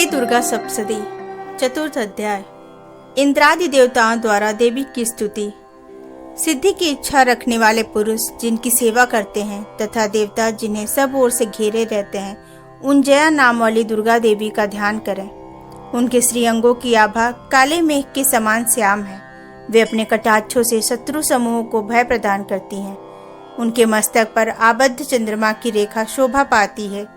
श्री दुर्गा सप्तशती चतुर्थ अध्याय। इंद्रादि देवताओं द्वारा देवी की स्तुति। सिद्धि की इच्छा रखने वाले पुरुष जिनकी सेवा करते हैं तथा देवता जिन्हें सब ओर से घेरे रहते हैं, उन जया नाम वाली दुर्गा देवी का ध्यान करें। उनके श्रीअंगों की आभा काले मेघ के समान श्याम है। वे अपने कटाक्षों से शत्रु समूह को भय प्रदान करती हैं। उनके मस्तक पर आबद्ध चंद्रमा की रेखा शोभा पाती है।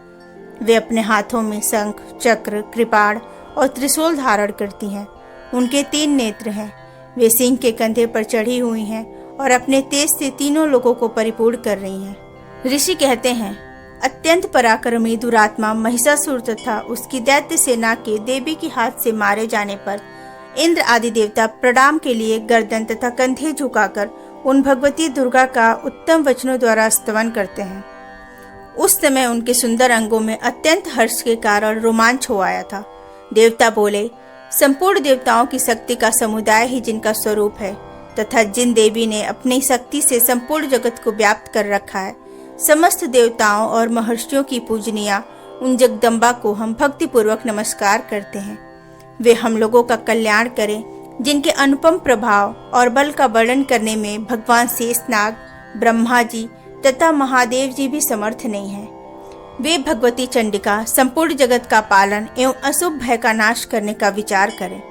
वे अपने हाथों में शंख, चक्र, कृपाण और त्रिशूल धारण करती हैं। उनके 3 नेत्र हैं। वे सिंह के कंधे पर चढ़ी हुई हैं और अपने तेज से तीनों लोगों को परिपूर्ण कर रही हैं। ऋषि कहते हैं, अत्यंत पराक्रमी दुरात्मा महिषासुर तथा उसकी दैत्य सेना के देवी के हाथ से मारे जाने पर इंद्र आदि देवता प्रणाम के लिए गर्दन तथा कंधे झुकाकर उन भगवती दुर्गा का उत्तम वचनों द्वारा स्तवन करते हैं। उस समय उनके सुंदर अंगों में अत्यंत हर्ष के कारण रोमांच हो आया था। देवता बोले, संपूर्ण देवताओं की शक्ति का समुदाय ही जिनका स्वरूप है तथा जिन देवी ने अपनी शक्ति से संपूर्ण जगत को व्याप्त कर रखा है, समस्त देवताओं और महर्षियों की पूजनिया उन जगदम्बा को हम भक्ति पूर्वक नमस्कार करते हैं। वे हम लोगों का कल्याण करें, जिनके अनुपम प्रभाव और बल का वर्णन करने में भगवान शेषनाग, ब्रह्मा जी तथा महादेव जी भी समर्थ नहीं हैं। वे भगवती चंडिका संपूर्ण जगत का पालन एवं अशुभ भय का नाश करने का विचार करें।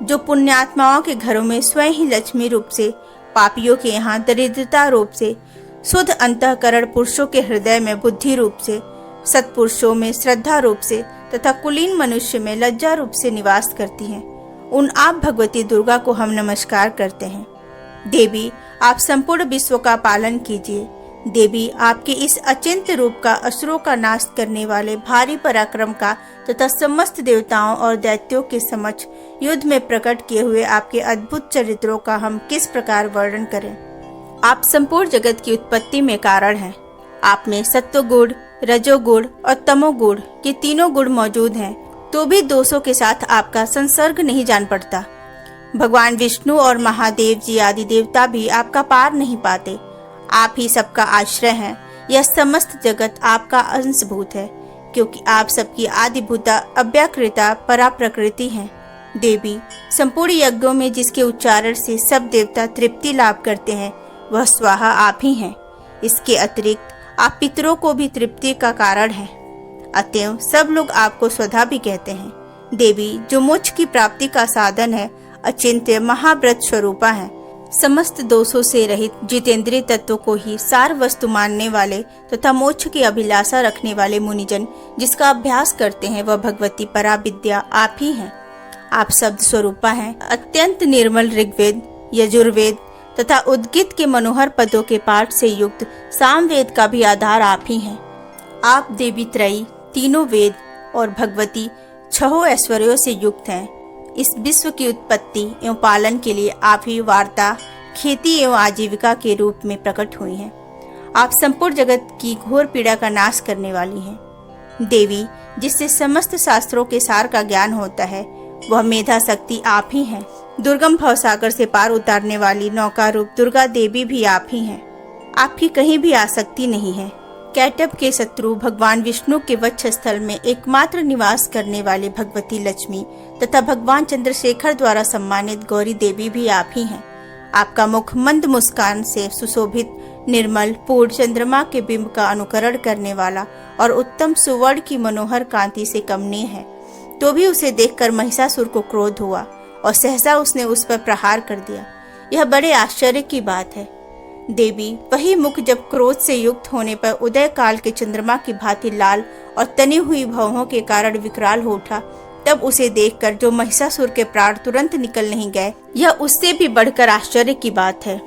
जो पुण्यात्माओं के घरों में स्वयं ही लक्ष्मी रूप से, पापियों के यहाँ दरिद्रता रूप से, शुद्ध अंतःकरण पुरुषों के हृदय में बुद्धि रूप से, सत्पुरुषों में श्रद्धा रूप से तथा कुलीन मनुष्य में लज्जा रूप से निवास करती हैं, उन आप भगवती दुर्गा को हम नमस्कार करते हैं। देवी, आप संपूर्ण विश्व का पालन कीजिए। देवी, आपके इस अचिंत्य रूप का असुरों का नाश करने वाले भारी पराक्रम का तथा समस्त देवताओं और दैत्यों के समक्ष युद्ध में प्रकट किए हुए आपके अद्भुत चरित्रों का हम किस प्रकार वर्णन करें। आप संपूर्ण जगत की उत्पत्ति में कारण हैं। आप में सत्वगुण, रजोगुण और तमोगुण के तीनों गुण मौजूद हैं, तो भी दोषों के साथ आपका संसर्ग नहीं जान पड़ता। भगवान विष्णु और महादेव जी आदि देवता भी आपका पार नहीं पाते। आप ही सबका आश्रय हैं। यह समस्त जगत आपका अंशभूत है, क्योंकि आप सबकी आदिभूता अव्याकृता परा प्रकृति हैं। देवी, संपूर्ण यज्ञों में जिसके उच्चारण से सब देवता तृप्ति लाभ करते हैं, वह स्वाहा आप ही हैं। इसके अतिरिक्त आप पितरों को भी तृप्ति का कारण हैं। अतएव सब लोग आपको स्वधा भी कहते हैं। देवी, जो मोक्ष की प्राप्ति का साधन है, अचिंत्य महाव्रत स्वरूपा है। समस्त दोषों से रहित जितेंद्रिय तत्व को ही सार वस्तु मानने वाले तथा मोक्ष की अभिलाषा रखने वाले मुनिजन जिसका अभ्यास करते हैं, वह भगवती पराविद्या आप ही हैं। आप शब्द स्वरूपा हैं। अत्यंत निर्मल ऋग्वेद, यजुर्वेद तथा उद्गीत के मनोहर पदों के पाठ से युक्त सामवेद का भी आधार आप ही हैं। आप देवी त्रयी, तीनों वेद और भगवती 6 ऐश्वर्यों से युक्त हैं। इस विश्व की उत्पत्ति एवं पालन के लिए आप ही वार्ता, खेती एवं आजीविका के रूप में प्रकट हुई हैं। आप संपूर्ण जगत की घोर पीड़ा का नाश करने वाली हैं। देवी, जिससे समस्त शास्त्रों के सार का ज्ञान होता है, वह मेधा शक्ति आप ही हैं। दुर्गम भवसागर से पार उतारने वाली नौका रूप दुर्गा देवी भी आप ही हैं। आपकी कहीं भी आसक्ति नहीं है। कैटभ के शत्रु भगवान विष्णु के वक्षस्थल में एकमात्र निवास करने वाली भगवती लक्ष्मी तथा भगवान चंद्रशेखर द्वारा सम्मानित गौरी देवी भी आप ही हैं। आपका मुख मंद मुस्कान से सुशोभित, निर्मल, पूर्ण चंद्रमा के बिंब का अनुकरण करने वाला और उत्तम सुवर्ण की मनोहर कांति से कमनीय है। तो भी उसे देखकर महिषासुर को क्रोध हुआ और सहसा उसने उस पर प्रहार कर दिया। यह बड़े आश्चर्य की बात है। देवी, वही मुख जब क्रोध से युक्त होने पर उदय काल के चंद्रमा की भांति लाल और तनी हुई भौहों के कारण विकराल हो उठा, तब उसे देखकर जो महिषासुर के प्राण तुरंत निकल नहीं गए, यह उससे भी बढ़कर आश्चर्य की बात है,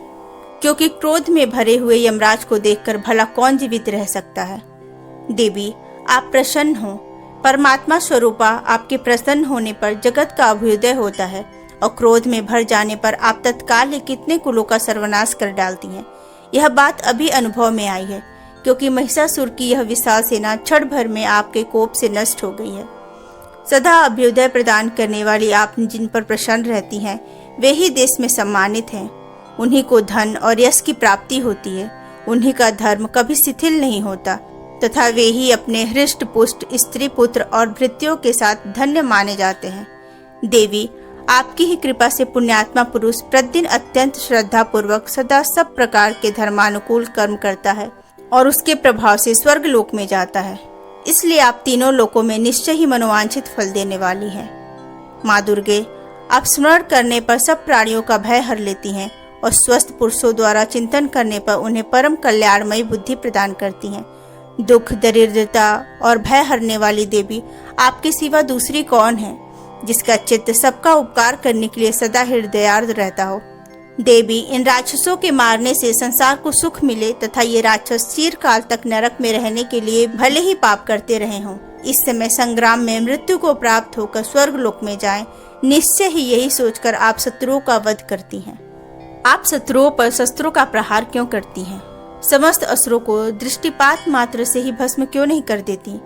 क्योंकि क्रोध में भरे हुए यमराज को देखकर भला कौन जीवित रह सकता है। देवी, आप प्रसन्न हो। परमात्मा स्वरूपा आपके प्रसन्न होने पर जगत का अभ्युदय होता है और क्रोध में भर जाने पर आप तत्काल ही कितने कुलों का सर्वनाश कर डालती हैं। यह बात अभी अनुभव में आई है, क्योंकि महिषासुर की यह विशाल सेना क्षण भर में आपके कोप से नष्ट हो गई है। सदा अभ्युदय प्रदान करने वाली आप जिन पर प्रसन्न रहती हैं, वे ही देश में सम्मानित हैं। उन्हीं को धन और यश की प्राप्ति होती है। उन्हीं का धर्म कभी शिथिल नहीं होता। तथा वे ही अपने हृष्ट पुष्ट स्त्री पुत्र और भृत्यों के साथ धन्य माने जाते हैं। देवी, आपकी ही कृपा से पुण्यात्मा पुरुष प्रतिदिन अत्यंत श्रद्धा पूर्वक सदा सब प्रकार के धर्मानुकूल कर्म करता है और उसके प्रभाव से स्वर्ग लोक में जाता है। इसलिए आप तीनों लोकों में निश्चय ही मनोवांछित फल देने वाली हैं। माँ दुर्गे, आप स्मरण करने पर सब प्राणियों का भय हर लेती हैं और स्वस्थ पुरुषों द्वारा चिंतन करने पर उन्हें परम कल्याणमयी बुद्धि प्रदान करती हैं। दुख, दरिद्रता और भय हरने वाली देवी, आपके सिवा दूसरी कौन है जिसका चित्त सबका उपकार करने के लिए सदा हृदयार्द रहता हो। देवी, इन राक्षसों के मारने से संसार को सुख मिले तथा ये राक्षस चिरकाल तक नरक में रहने के लिए भले ही पाप करते रहे हों, इस समय संग्राम में मृत्यु को प्राप्त होकर स्वर्ग लोक में जाएं, निश्चय ही यही सोचकर आप शत्रुओं का वध करती हैं। आप शत्रुओं पर शस्त्रों का प्रहार क्यों करती हैं? समस्त असुरों को दृष्टिपात मात्र से ही भस्म क्यों नहीं कर देती?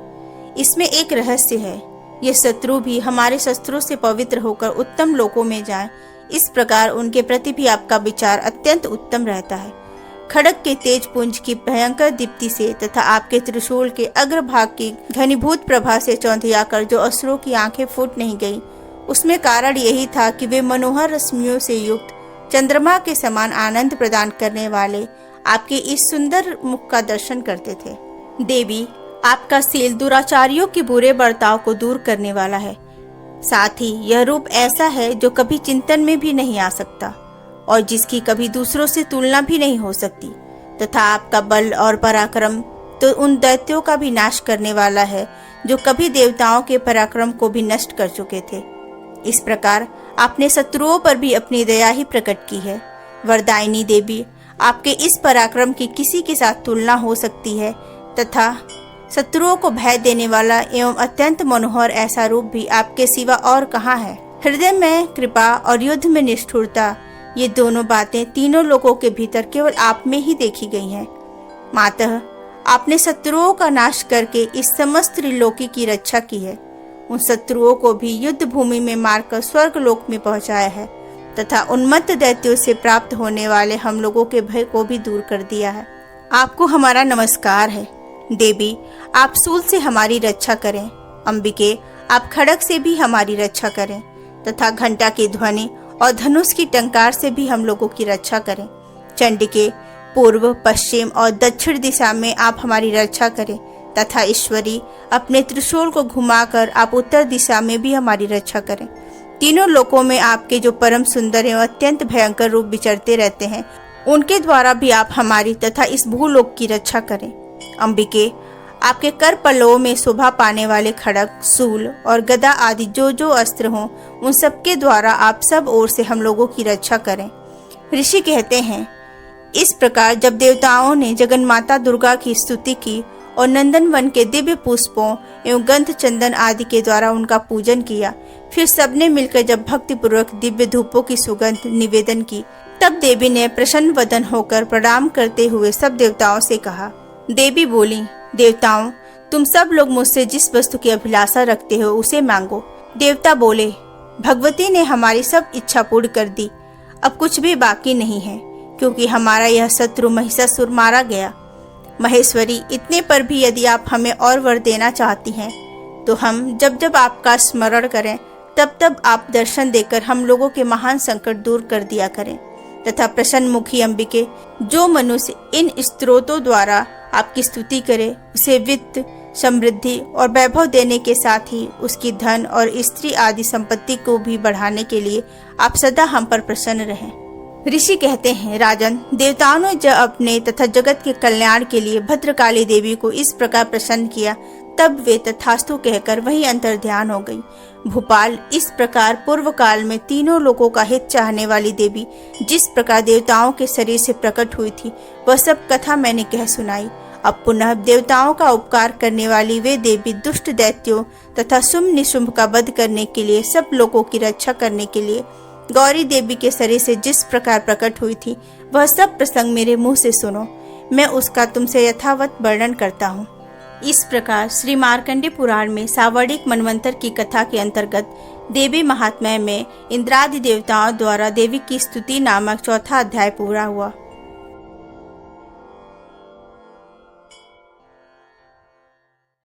इसमें एक रहस्य है। ये शत्रु भी हमारे शस्त्रों से पवित्र होकर उत्तम लोकों में जाएं, इस प्रकार उनके प्रति भी आपका विचार अत्यंत उत्तम रहता है। खड़ग के तेज पुंज की भयंकर दीप्ति से तथा आपके त्रिशूल के अग्रभाग की घनीभूत प्रभा से चौंधियाकर जो असुरों की आंखें फूट नहीं गई, उसमें कारण यही था कि वे मनोहर रश्मियों से युक्त चंद्रमा के समान आनंद प्रदान करने वाले आपके इस सुंदर मुख का दर्शन करते थे। देवी, आपका शील दुराचारियों के बुरे बर्ताव को दूर करने वाला है। साथ ही यह रूप ऐसा है जो कभी चिंतन में भी नहीं आ सकता और जिसकी कभी दूसरों से तुलना भी नहीं हो सकती, तथा आपका बल और पराक्रम तो उन दैत्यों का भी नाश करने वाला है जो कभी देवताओं के पराक्रम को भी नष्ट कर चुके थे। इस प्रकार आपने शत्रुओं पर भी अपनी दया ही प्रकट की है। वरदायिनी देवी, आपके इस पराक्रम की किसी के साथ तुलना हो सकती है तथा शत्रुओं को भय देने वाला एवं अत्यंत मनोहर ऐसा रूप भी आपके सिवा और कहाँ है? हृदय में कृपा और युद्ध में निष्ठुरता, ये दोनों बातें तीनों लोगों के भीतर केवल आप में ही देखी गई हैं। मातः, आपने शत्रुओं का नाश करके इस समस्त त्रिलोकी की रक्षा की है। उन शत्रुओं को भी युद्ध भूमि में मारकर स्वर्ग लोक में पहुंचाया है तथा उन्मत्त दैत्यों से प्राप्त होने वाले हम लोगों के भय को भी दूर कर दिया है। आपको हमारा नमस्कार है। देवी, आप शूल से हमारी रक्षा करें। अंबिके, आप खड़ग से भी हमारी रक्षा करें तथा घंटा की ध्वनि और धनुष की टंकार से भी हम लोगों की रक्षा करें। चंडिके, पूर्व, पश्चिम और दक्षिण दिशा में आप हमारी रक्षा करें तथा ईश्वरी, अपने त्रिशूल को घुमाकर आप उत्तर दिशा में भी हमारी रक्षा करें। तीनों लोकों में आपके जो परम सुंदर एवं अत्यंत भयंकर रूप विचरते रहते हैं, उनके द्वारा भी आप हमारी तथा इस भूलोक की रक्षा करें। अंबिके, आपके कर पल्लवों में शोभा पाने वाले खड़ग, शूल और गदा आदि जो जो अस्त्र हों, उन सबके द्वारा आप सब ओर से हम लोगों की रक्षा करें। ऋषि कहते हैं, इस प्रकार जब देवताओं ने जगन्माता दुर्गा की स्तुति की और नंदन वन के दिव्य पुष्पों एवं गंध चंदन आदि के द्वारा उनका पूजन किया, फिर सबने मिलकर जब भक्ति पूर्वक दिव्य धूपों की सुगंध निवेदन की, तब देवी ने प्रसन्न वदन होकर प्रणाम करते हुए सब देवताओं से कहा। देवी बोली, देवताओं, तुम सब लोग मुझसे जिस वस्तु की अभिलाषा रखते हो उसे मांगो। देवता बोले, भगवती ने हमारी सब इच्छा पूर्ण कर दी, अब कुछ भी बाकी नहीं है, क्योंकि हमारा यह शत्रु महिषासुर मारा गया। महेश्वरी, इतने पर भी यदि आप हमें और वर देना चाहती हैं, तो हम जब जब आपका स्मरण करें तब तब आप दर्शन देकर हम लोगों के महान संकट दूर कर दिया करें तथा प्रसन्न मुखी अंबिके, जो मनुष्य इन स्तोत्रों द्वारा आपकी स्तुति करे, उसे वित्त, समृद्धि और वैभव देने के साथ ही उसकी धन और स्त्री आदि संपत्ति को भी बढ़ाने के लिए आप सदा हम पर प्रसन्न रहें। ऋषि कहते हैं, राजन, देवताओं ने जब अपने तथा जगत के कल्याण के लिए भद्रकाली देवी को इस प्रकार प्रसन्न किया, तब वे तथास्तु कहकर वही अंतर ध्यान हो गई। भोपाल, इस प्रकार पूर्व काल में तीनों लोगों का हित चाहने वाली देवी जिस प्रकार देवताओं के शरीर से प्रकट हुई थी, वह सब कथा मैंने कह सुनाई। अब पुनः देवताओं का उपकार करने वाली वे देवी दुष्ट दैत्यों तथा शुंभ निशुंभ का वध करने के लिए, सब लोगों की रक्षा करने के लिए गौरी देवी के शरीर से जिस प्रकार प्रकट हुई थी, वह सब प्रसंग मेरे मुंह से सुनो। मैं उसका तुमसे यथावत वर्णन करता हूँ। इस प्रकार श्री मार्कंडेय पुराण में सावर्णिक मनवंतर की कथा के अंतर्गत देवी महात्म्य में इंद्रादि देवताओं द्वारा देवी की स्तुति नामक चौथा अध्याय पूरा हुआ।